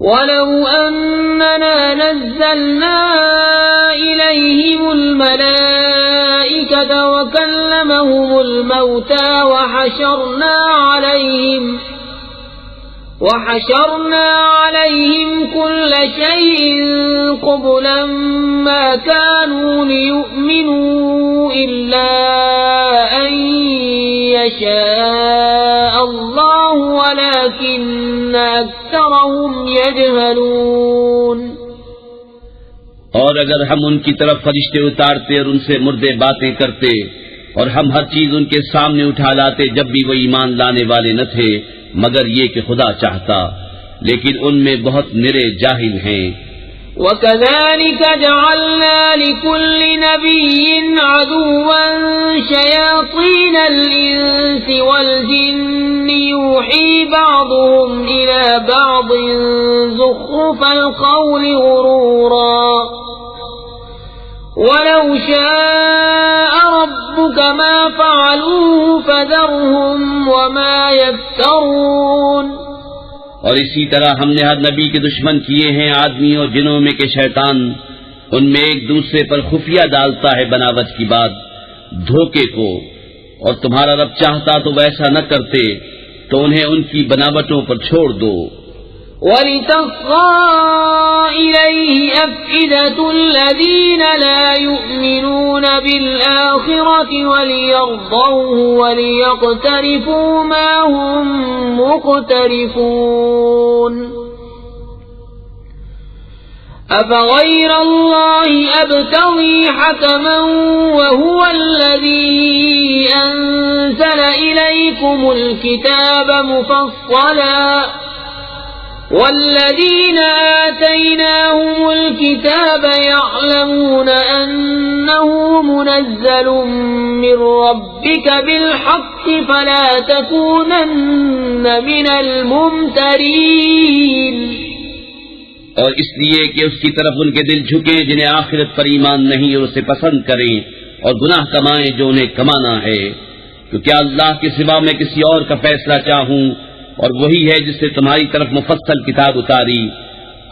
وَلَوْ أَنَّنَا نَزَّلْنَا إِلَيْهِمُ الْمَلَائِكَةَ وَكَلَّمَهُمُ الْمَوْتَى وَحَشَرْنَا عَلَيْهِمْ كُلَّ شَيْءٍ قُبُلًا مَا كَانُوا لِيُؤْمِنُوا إِلَّا أَن يَشَاءَ اللَّهُ وَلَكِنَّ أَكْثَرَهُمْ يَجْهَلُونَ۔ اور اگر ہم ان کی طرف فرشتے اتارتے اور ان سے مردے باتیں کرتے اور ہم ہر چیز ان کے سامنے اٹھا لاتے جب بھی وہ ایمان لانے والے نہ تھے مگر یہ کہ خدا چاہتا، لیکن ان میں بہت نرے جاہل ہیں۔ وَكَذَلِكَ جَعَلْنَا لِكُلِّ نَبِيٍّ عَدُوًّا شَيَاطِينَ الْإِنسِ وَالْجِنِّ يُوحِي بَعْضُهُمْ إِلَى بَعْضٍ زُخْرُفَ الْقَوْلِ غُرُورًا وَلَوْ شَاءَ رَبُّكَ مَا فَعَلُوهُ فَذَرْهُمْ وَمَا يَفْتَرُونَ۔ اور اسی طرح ہم نے ہر نبی کے دشمن کیے ہیں آدمی اور جنوں میں کہ شیطان ان میں ایک دوسرے پر خفیہ ڈالتا ہے بناوٹ کی بات دھوکے کو، اور تمہارا رب چاہتا تو ویسا نہ کرتے تو انہیں ان کی بناوٹوں پر چھوڑ دو۔ وَلِتَصْغَىٰ إِلَيْهِ أَفْئِدَةُ الَّذِينَ لَا يُؤْمِنُونَ بِالْآخِرَةِ وَلِيَرْضَوْهُ وَلِيَقْتَرِفُوا مَا هُمْ مُقْتَرِفُونَ۔ أَفَغَيْرَ اللَّهِ أَبْتَغِي حَكَمًا وَهُوَ الَّذِي أَنزَلَ إِلَيْكُمُ الْكِتَابَ مُفَصَّلًا وَالَّذِينَ آتَيْنَاهُمُ الْكِتَابَ يَعْلَمُونَ أَنَّهُ مُنَزَّلٌ مِّن رَّبِّكَ بِالْحَقِّ فَلَا تَكُونَنَّ مِنَ الْمُمْتَرِينَ۔ اور اس لیے کہ اس کی طرف ان کے دل جھکیں جنہیں آخرت پر ایمان نہیں اور اسے پسند کریں اور گناہ کمائیں جو انہیں کمانا ہے، تو کیا اللہ کے سوا میں کسی اور کا فیصلہ چاہوں؟ اور وہی ہے جس نے تمہاری طرف مفصل کتاب اتاری،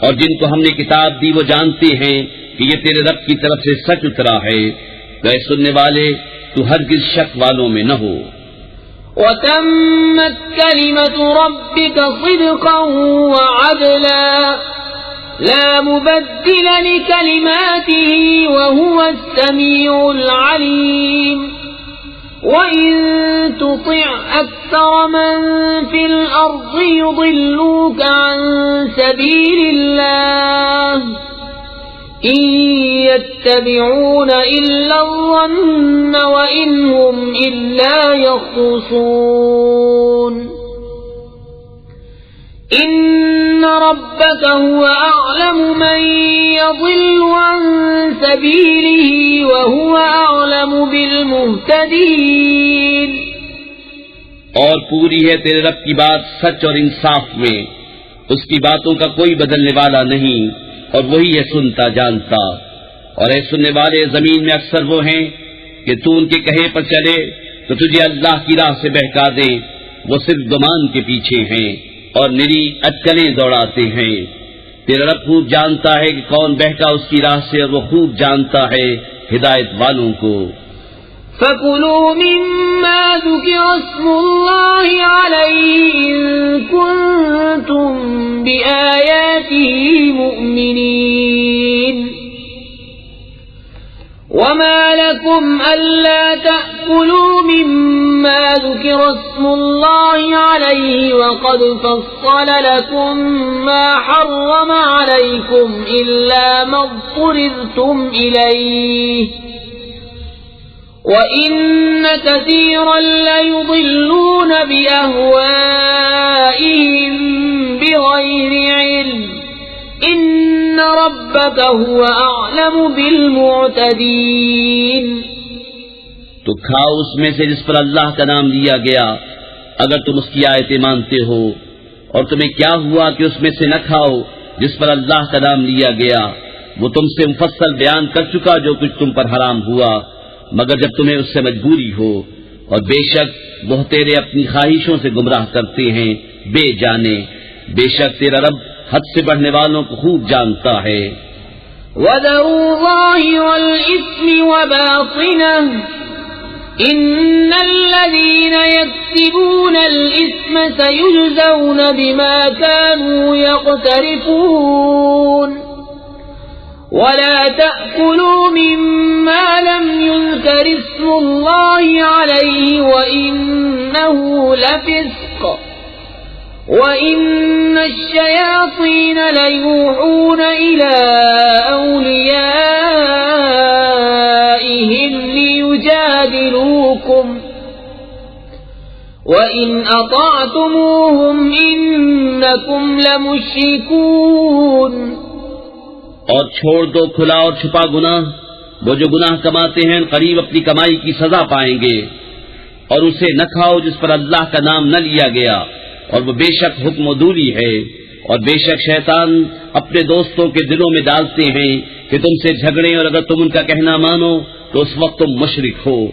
اور جن کو ہم نے کتاب دی وہ جانتے ہیں کہ یہ تیرے رب کی طرف سے سچ اترا ہے، تو اے سننے والے تو ہرگز شک والوں میں نہ ہو۔ وَتَمَّتْ كَلِمَةُ رَبِّكَ صِدْقًا وَعَدْلًا لَا مُبَدِّلَ لِكَلِمَاتِهِ وَهُوَ السَّمِيعُ الْعَلِيمُ۔ وَإِن تُطِعْ أَكْثَرَ مَن فِي الْأَرْضِ يُضِلُّوكَ عَن سَبِيلِ اللَّهِ إِن يَتَّبِعُونَ إِلَّا الظَّنَّ وَإِنْ هُمْ إِلَّا يَخْرُصُونَ۔ إِنَّ رَبَّكَ هُوَ أَعْلَمُ مَن يَضِلُّ عَن سَبِيلِهِ وَهُوَ أَعْلَمُ بِالْمُهْتَدِينَ۔ اور پوری ہے تیرے رب کی بات سچ اور انصاف میں، اس کی باتوں کا کوئی بدلنے والا نہیں، اور وہی ہے سنتا جانتا۔ اور اے سننے والے زمین میں اکثر وہ ہیں کہ تو ان کے کہے پر چلے تو تجھے اللہ کی راہ سے بہکا دیں، وہ صرف گمان کے پیچھے ہیں اور نری اٹکلیں دوڑاتے ہیں۔ تیرا رب خوب جانتا ہے کہ کون بہکا اس کی راہ سے، اور وہ خوب جانتا ہے ہدایت والوں کو۔ فَكُلُوا مِمَّا ذُكِرَ اسْمُ اللَّهِ عَلَيْهِ إِن كُنتُم بِآيَاتِهِ مُؤْمِنِينَ۔ وَمَا لَكُمْ أَلَّا تَأْكُلُوا مِمَّا ذُكِرَ اسْمُ اللَّهِ عَلَيْهِ وَقَدْ فَصَّلَ لَكُم مَّا حَرَّمَ عَلَيْكُمْ إِلَّا مَا اضْطُرِرْتُمْ إِلَيْهِ وَإِنَّ كَثِيرًا لَّيُضِلُّونَ بِأَهْوَائِهِم بِغَيْرِ عِلْمٍ إِنَّ رَبَّكَ هُوَ أَعْلَمُ بِالْمُعْتَدِينَ۔ تو کھاؤ اس میں سے جس پر اللہ کا نام لیا گیا اگر تم اس کی آیتیں مانتے ہو، اور تمہیں کیا ہوا کہ اس میں سے نہ کھاؤ جس پر اللہ کا نام لیا گیا؟ وہ تم سے مفصل بیان کر چکا جو کچھ تم پر حرام ہوا، مگر جب تمہیں اس سے مجبوری ہو، اور بے شک وہ تیرے اپنی خواہشوں سے گمراہ کرتے ہیں بے جانے۔ بے شک تیرا رب حد سے بڑھنے والوں کو خوب جانتا ہے۔ وَذَرُوا ظَاهِرَ الْإِثْمِ وَبَاطِنَهُ إِنَّ الَّذِينَ يَكْسِبُونَ الْإِثْمَ سَيُجْزَوْنَ بِمَا كَانُوا يَقْتَرِفُونَ وَلَا تَأْكُلُوا مِمَّا لَمْ يُذْكَرِ اسْمُ اللَّهِ عَلَيْهِ وَإِنَّهُ لَفِسْقٌ وَإِنَّ الشَّيَاطِينَ لَيُوحُونَ إِلَىٰ أَوْلِيَائِهِمْ لِيُجَادِلُوكُمْ وَإِنْ أَطَعْتُمُوهُمْ إِنَّكُمْ لَمُشْرِكُونَ۔ اور چھوڑ دو کھلا اور چھپا گناہ، وہ جو گناہ کماتے ہیں قریب اپنی کمائی کی سزا پائیں گے، اور اسے نہ کھاؤ جس پر اللہ کا نام نہ لیا گیا، اور وہ بے شک حکم و دولی ہے، اور بے شک شیطان اپنے دوستوں کے دلوں میں ڈالتے ہیں کہ تم سے جھگڑیں، اور اگر تم ان کا کہنا مانو تو اس وقت تم مشرک ہو۔